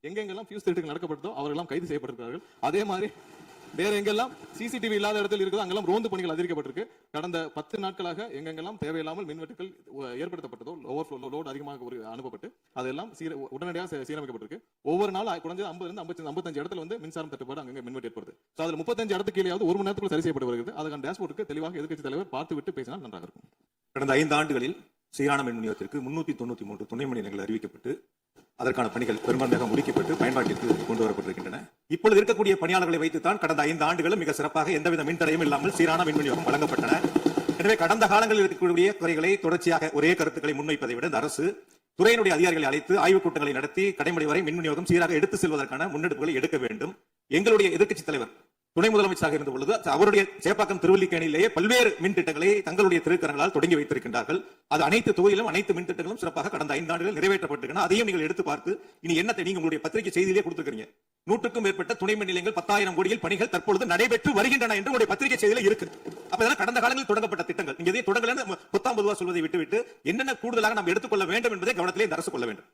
எங்கெங்கெல்லாம் ஃபியூஸ் திருட்டுகள் நடக்கப்பட்டதோ அவரெல்லாம் கைது செய்யப்பட்டிருக்கிறார்கள். அதே மாதிரி வேற எங்கெல்லாம் சிசிடிவி இல்லாத இடத்தில் இருக்குது அங்கெல்லாம் ரோந்து பணிகள் அதிகரிக்கப்பட்டிருக்கு. கடந்த 10 நாட்களாக எங்கெங்கெல்லாம் தேவையில்லாமல் மின்வெட்டுகள் ஏற்படுத்தப்பட்டதோ, ஓவர்ஃப்ளோ லோட் அதிகமாக அனுப்பப்பட்டு அதெல்லாம் உடனடியாக சீரமைக்கப்பட்டிருக்கு. ஒவ்வொரு நாள் குறைஞ்சது 50 இருந்து 55 இடத்துல வந்து மின்சாரம் தட்டுப்பாடு அங்கே மின்வெட்டு ஏற்படுது. அதுல 35 இடத்துக்கு கீழே 1 மணி நேரத்துக்குள் சரி செய்யப்பட்டு வருகிறது. அதுக்கான டேஷ்போர்டுக்கு தெளிவாக எதிர்க்கட்சி தலைவர் பார்த்துவிட்டு பேசினால் நன்றாக இருக்கும். கடந்த 5 ஆண்டுகளில் சீரான மின் விநியோகத்திற்கு 393 துணை மின் நிலையங்கள் அறிவிக்கப்பட்டு அதற்கான பணிகள் பெரும்பான்மையாக முடிக்கப்பட்டு பயன்பாட்டிற்கு கொண்டு வரப்பட்டிருக்கின்றன. இப்பொழுது இருக்கக்கூடிய பணியாளர்களை வைத்துத்தான் கடந்த 5 ஆண்டுகளும் மிக சிறப்பாக எந்தவித மின்தடையும் இல்லாமல் சீரான மின் விநியோகம் வழங்கப்பட்டன. எனவே கடந்த காலங்களில் இருக்கக்கூடிய குறைகளை தொடர்ச்சியாக ஒரே கருத்துக்களை முன்வைப்பதை விட இந்த அரசு துறையினுடைய அதிகாரிகளை அழைத்து ஆய்வுக் கூட்டங்களை நடத்தி கடைமுறை வரை மின் விநியோகம் சீராக எடுத்து செல்வதற்கான முன்னெடுப்புகளை எடுக்க வேண்டும். எங்களுடைய எதிர்க்கட்சி தலைவர் துணை முதலமைச்சராக இருந்த பொழுது அவருடைய சேப்பாக்கம் திருவல்லிக்கேணியிலேயே பல்வேறு மின் திட்டங்களை தங்களுடைய திருக்கரங்களால் தொடங்கி வைத்திருக்கின்றார்கள். அது அனைத்து தொகுதியிலும் அனைத்து மின் திட்டங்களும் சிறப்பாக கடந்த 5 ஆண்டுகள் நிறைவேற்றப்பட்டிருக்கின்றன. அதையும் நீங்கள் எடுத்து பார்த்து இனி என்னத்தை நீங்க உங்களுடைய பத்திரிகை செய்தியிலே கொடுத்திருக்கீங்க. 100க்கும் மேற்பட்ட துணை மின் நிலையங்கள் 10,000 கோடியில் பணிகள் தற்பொழுது நடைபெற்று வருகின்றன என்று உங்களுடைய பத்திரிகை செய்தியில இருக்கு. அப்ப இதெல்லாம் கடந்த காலங்களில் தொடங்கப்பட்ட திட்டங்கள். நீங்க எதை தொடங்கலன்னு 19 சொல்வதை விட்டுவிட்டு என்னென்ன கூடுதலாக நாம் எடுத்துக்கொள்ள வேண்டும் என்பதை கவனத்திலே இந்த அரசு கொள்ள வேண்டும்.